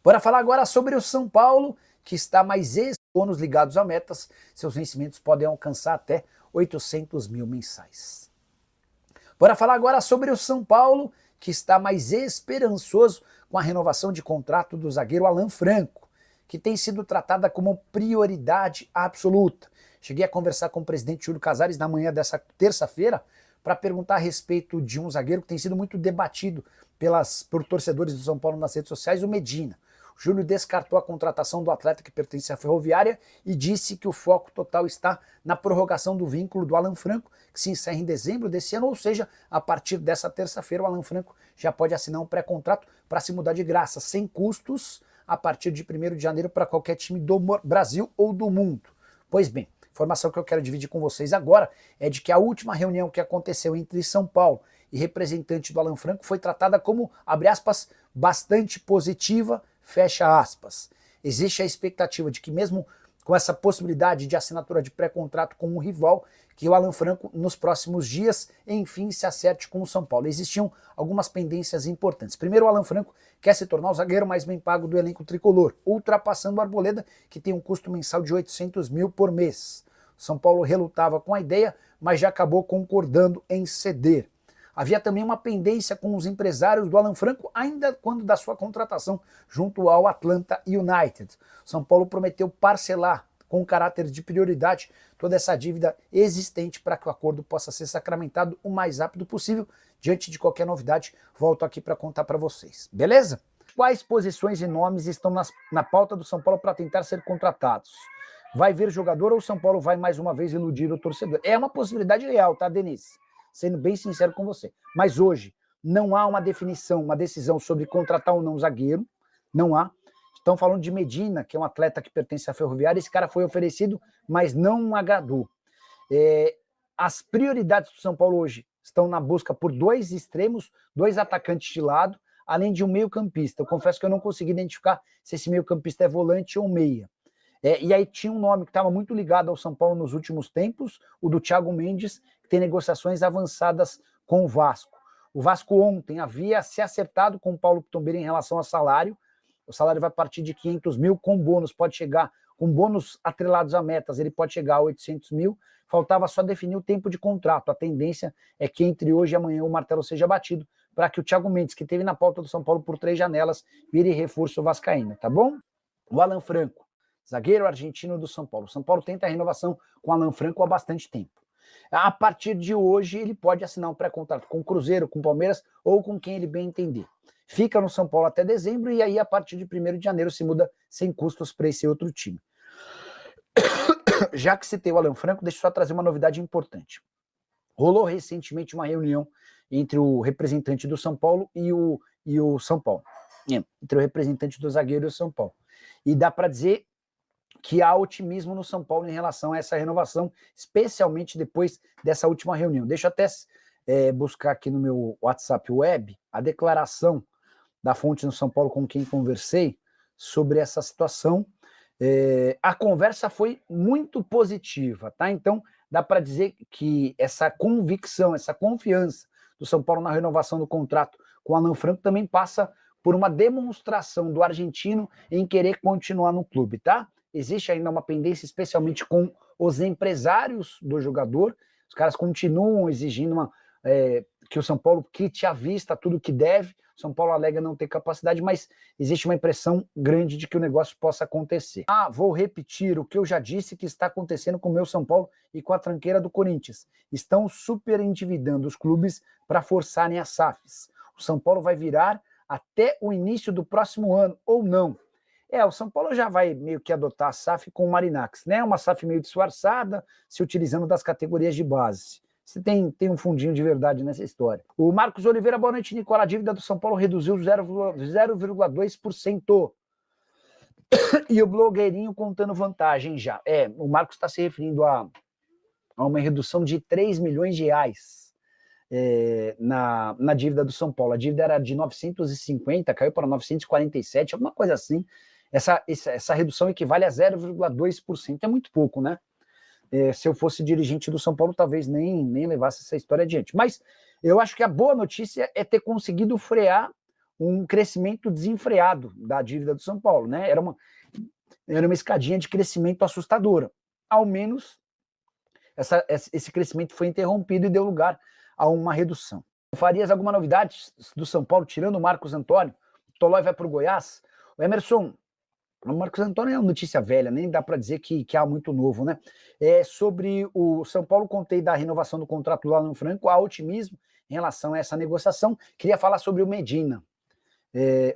Bora falar agora sobre o São Paulo, que está mais bônus ligados a metas. Seus vencimentos podem alcançar até 800 mil mensais. Bora falar agora sobre o São Paulo, que está mais esperançoso com a renovação de contrato do zagueiro Alan Franco, que tem sido tratada como prioridade absoluta. Cheguei a conversar com o presidente Júlio Casares na manhã dessa terça-feira para perguntar a respeito de um zagueiro que tem sido muito debatido por torcedores do São Paulo nas redes sociais, o Medina. O Júlio descartou a contratação do atleta que pertence à Ferroviária e disse que o foco total está na prorrogação do vínculo do Alan Franco, que se encerra em dezembro desse ano, ou seja, a partir dessa terça-feira o Alan Franco já pode assinar um pré-contrato para se mudar de graça, sem custos, a partir de 1º de janeiro para qualquer time do Brasil ou do mundo. Pois bem, a informação que eu quero dividir com vocês agora é de que a última reunião que aconteceu entre São Paulo e representante do Alan Franco foi tratada como, abre aspas, bastante positiva, fecha aspas. Existe a expectativa de que mesmo com essa possibilidade de assinatura de pré-contrato com um rival, que o Alan Franco nos próximos dias, enfim, se acerte com o São Paulo. Existiam algumas pendências importantes. Primeiro, o Alan Franco quer se tornar o zagueiro mais bem pago do elenco tricolor, ultrapassando o Arboleda, que tem um custo mensal de 800 mil por mês. São Paulo relutava com a ideia, mas já acabou concordando em ceder. Havia também uma pendência com os empresários do Alan Franco, ainda quando da sua contratação junto ao Atlanta United. São Paulo prometeu parcelar com caráter de prioridade toda essa dívida existente para que o acordo possa ser sacramentado o mais rápido possível. Diante de qualquer novidade, volto aqui para contar para vocês. Beleza? Quais posições e nomes estão na pauta do São Paulo para tentar ser contratados? Vai vir jogador ou o São Paulo vai mais uma vez iludir o torcedor? É uma possibilidade real, tá, Denise? Sendo bem sincero com você. Mas hoje não há uma definição, uma decisão sobre contratar ou não zagueiro, não há. Estão falando de Medina, que é um atleta que pertence à Ferroviária, esse cara foi oferecido, mas não agradou. As prioridades do São Paulo hoje estão na busca por 2 extremos, 2 atacantes de lado, além de um meio-campista. Eu confesso que eu não consegui identificar se esse meio-campista é volante ou meia. E aí tinha um nome que estava muito ligado ao São Paulo nos últimos tempos, o do Thiago Mendes, que tem negociações avançadas com o Vasco. O Vasco ontem havia se acertado com o Paulo Pitombeira em relação ao salário. O salário vai partir de 500 mil, com bônus pode chegar, com bônus atrelados a metas, ele pode chegar a 800 mil. Faltava só definir o tempo de contrato. A tendência é que entre hoje e amanhã o martelo seja batido para que o Thiago Mendes, que esteve na pauta do São Paulo por 3 janelas, vire reforço vascaíno, tá bom? O Alan Franco, zagueiro argentino do São Paulo. O São Paulo tenta a renovação com o Alan Franco há bastante tempo. A partir de hoje, ele pode assinar um pré-contrato com o Cruzeiro, com o Palmeiras ou com quem ele bem entender. Fica no São Paulo até dezembro e aí, a partir de 1º de janeiro, se muda sem custos para esse outro time. Já que citei o Alan Franco, deixa eu só trazer uma novidade importante. Rolou recentemente uma reunião entre o representante do São Paulo e o São Paulo. Entre o representante do zagueiro e o São Paulo. E dá para dizer que há otimismo no São Paulo em relação a essa renovação, especialmente depois dessa última reunião. Deixa eu até buscar aqui no meu WhatsApp web a declaração da fonte no São Paulo com quem conversei sobre essa situação. A conversa foi muito positiva, tá? Então, dá para dizer que essa convicção, essa confiança do São Paulo na renovação do contrato com o Alan Franco também passa por uma demonstração do argentino em querer continuar no clube, tá? Existe ainda uma pendência, especialmente com os empresários do jogador. Os caras continuam exigindo que o São Paulo quite à vista tudo que deve. O São Paulo alega não ter capacidade, mas existe uma impressão grande de que o negócio possa acontecer. Vou repetir o que eu já disse que está acontecendo com o meu São Paulo e com a tranqueira do Corinthians. Estão super endividando os clubes para forçarem as SAFs. O São Paulo vai virar até o início do próximo ano, ou não. O São Paulo já vai meio que adotar a SAF com o Marinax, né? Uma SAF meio disfarçada, se utilizando das categorias de base. Você tem um fundinho de verdade nessa história. O Marcos Oliveira, boa noite, Nicola. A dívida do São Paulo reduziu 0,2%. E o blogueirinho contando vantagem já. O Marcos está se referindo a uma redução de 3 milhões de reais na dívida do São Paulo. A dívida era de 950, caiu para 947, alguma coisa assim. Essa redução equivale a 0,2%. É muito pouco, né? Se eu fosse dirigente do São Paulo, talvez nem levasse essa história adiante. Mas eu acho que a boa notícia é ter conseguido frear um crescimento desenfreado da dívida do São Paulo, né? Era uma escadinha de crescimento assustadora. Ao menos esse crescimento foi interrompido e deu lugar a uma redução. Farias, alguma novidade do São Paulo, tirando o Marcos Antônio? O Tolói vai para o Goiás? O Emerson, o Marcos Antônio é uma notícia velha, nem dá para dizer que há muito novo, né? Sobre o São Paulo, contei da renovação do contrato do Alan Franco, há otimismo em relação a essa negociação. Queria falar sobre o Medina.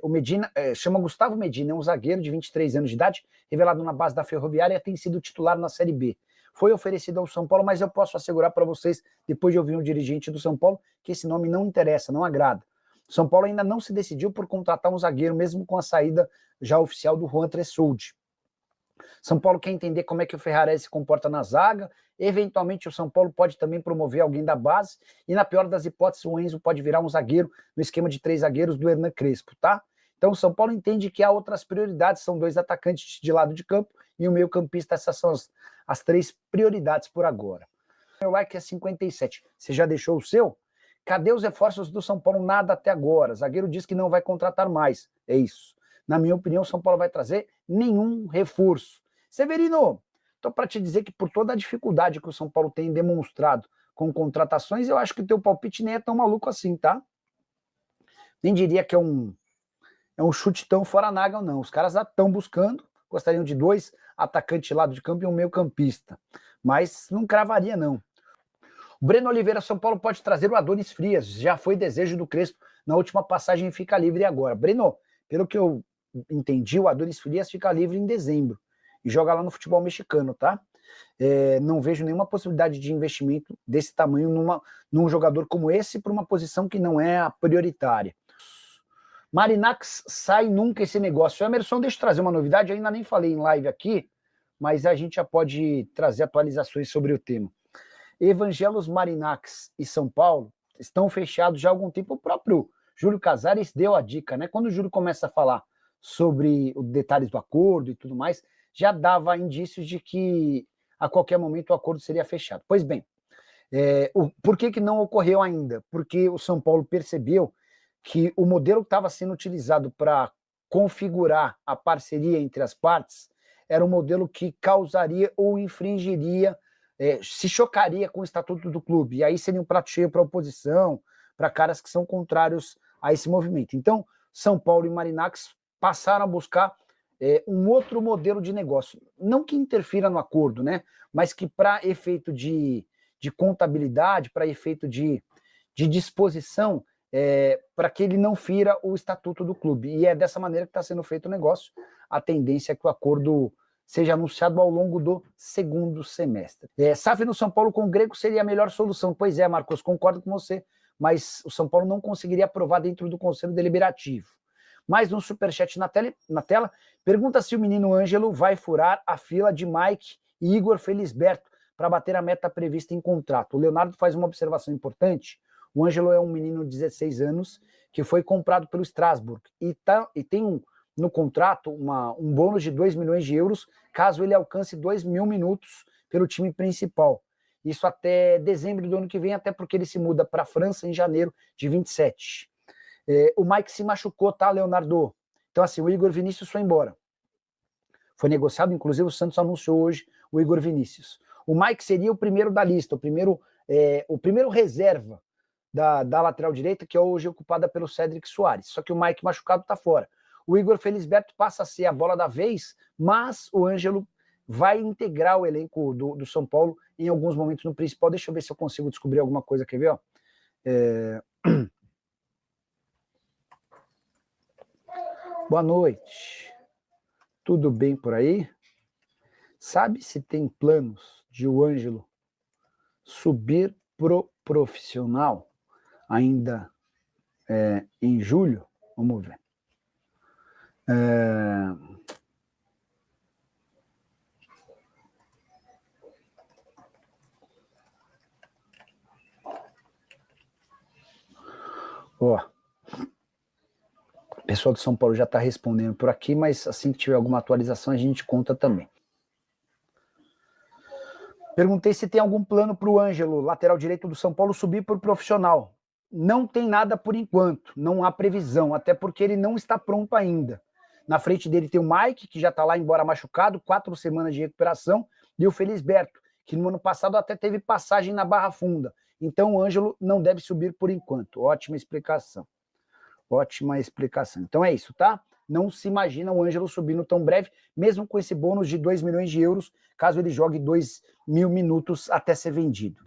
O Medina chama Gustavo Medina, é um zagueiro de 23 anos de idade, revelado na base da Ferroviária, tem sido titular na Série B. Foi oferecido ao São Paulo, mas eu posso assegurar para vocês, depois de ouvir um dirigente do São Paulo, que esse nome não interessa, não agrada. O São Paulo ainda não se decidiu por contratar um zagueiro, mesmo com a saída já oficial do Juan Tressoldi. São Paulo quer entender como é que o Ferrarese se comporta na zaga, eventualmente o São Paulo pode também promover alguém da base, e na pior das hipóteses o Enzo pode virar um zagueiro no esquema de 3 zagueiros do Hernan Crespo, tá? Então o São Paulo entende que há outras prioridades, são 2 atacantes de lado de campo e o meio-campista, essas são as 3 prioridades por agora. Meu like é 57. Você já deixou o seu? Cadê os reforços do São Paulo? Nada até agora. Zagueiro diz que não vai contratar mais. É isso. Na minha opinião, o São Paulo vai trazer nenhum reforço. Severino, estou para te dizer que por toda a dificuldade que o São Paulo tem demonstrado com contratações, eu acho que o teu palpite nem é tão maluco assim, tá? Nem diria que é um chute tão fora Nagel, não. Os caras já estão buscando, gostariam de 2 atacantes de lado de campo e um meio-campista. Mas não cravaria, não. O Breno Oliveira, São Paulo pode trazer o Adonis Frias. Já foi desejo do Crespo na última passagem e fica livre agora. Breno, pelo que eu entendi, o Adonis Frias fica livre em dezembro e joga lá no futebol mexicano, tá? Não vejo nenhuma possibilidade de investimento desse tamanho num jogador como esse para uma posição que não é a prioritária. Marinax, sai nunca esse negócio. Emerson, deixa eu trazer uma novidade, eu ainda nem falei em live aqui, mas a gente já pode trazer atualizações sobre o tema. Evangelos Marinax e São Paulo estão fechados já há algum tempo. O próprio Júlio Casares deu a dica, né? Quando o Júlio começa a falar sobre os detalhes do acordo e tudo mais, já dava indícios de que a qualquer momento o acordo seria fechado. Pois bem, por que não ocorreu ainda? Porque o São Paulo percebeu que o modelo que estava sendo utilizado para configurar a parceria entre as partes era um modelo que causaria ou infringiria, se chocaria com o estatuto do clube, e aí seria um prato cheio para a oposição, para caras que são contrários a esse movimento. Então, São Paulo e Marinax passaram a buscar um outro modelo de negócio, não que interfira no acordo, né, mas que para efeito de contabilidade, para efeito de disposição, para que ele não fira o estatuto do clube. E é dessa maneira que está sendo feito o negócio. A tendência é que o acordo seja anunciado ao longo do segundo semestre. SAF no São Paulo com o Grego seria a melhor solução. Pois é, Marcos, concordo com você, mas o São Paulo não conseguiria aprovar dentro do Conselho Deliberativo. Mais um superchat na tela. Pergunta se o menino Ângelo vai furar a fila de Mike e Igor Felisberto para bater a meta prevista em contrato. O Leonardo faz uma observação importante. O Ângelo é um menino de 16 anos que foi comprado pelo Strasbourg e tem no contrato um bônus de 2 milhões de euros caso ele alcance 2.000 minutos pelo time principal. Isso até dezembro do ano que vem, até porque ele se muda para a França em janeiro de 27. O Mike se machucou, tá, Leonardo? Então, assim, o Igor Vinícius foi embora. Foi negociado, inclusive o Santos anunciou hoje o Igor Vinícius. O Mike seria o primeiro da lista, o primeiro reserva da lateral direita, que é hoje ocupada pelo Cédric Soares. Só que o Mike machucado está fora. O Igor Felisberto passa a ser a bola da vez, mas o Ângelo vai integrar o elenco do São Paulo em alguns momentos no principal. Deixa eu ver se eu consigo descobrir alguma coisa. Quer ver? Ó? Boa noite. Tudo bem por aí? Sabe se tem planos de o Ângelo subir pro profissional ainda em julho? Vamos ver. O pessoal do São Paulo já está respondendo por aqui, mas assim que tiver alguma atualização a gente conta também. Perguntei se tem algum plano para o Ângelo, lateral direito do São Paulo, subir para o profissional. não tem nada por enquanto, não há previsão, até porque ele não está pronto ainda. Na frente dele tem o Mike, que já está lá, embora machucado, 4 semanas de recuperação, e o Felisberto, que no ano passado até teve passagem na Barra Funda. Então o Ângelo não deve subir por enquanto. Ótima explicação. Ótima explicação. Então é isso, tá? Não se imagina o Ângelo subindo tão breve, mesmo com esse bônus de 2 milhões de euros, caso ele jogue 2.000 minutos até ser vendido.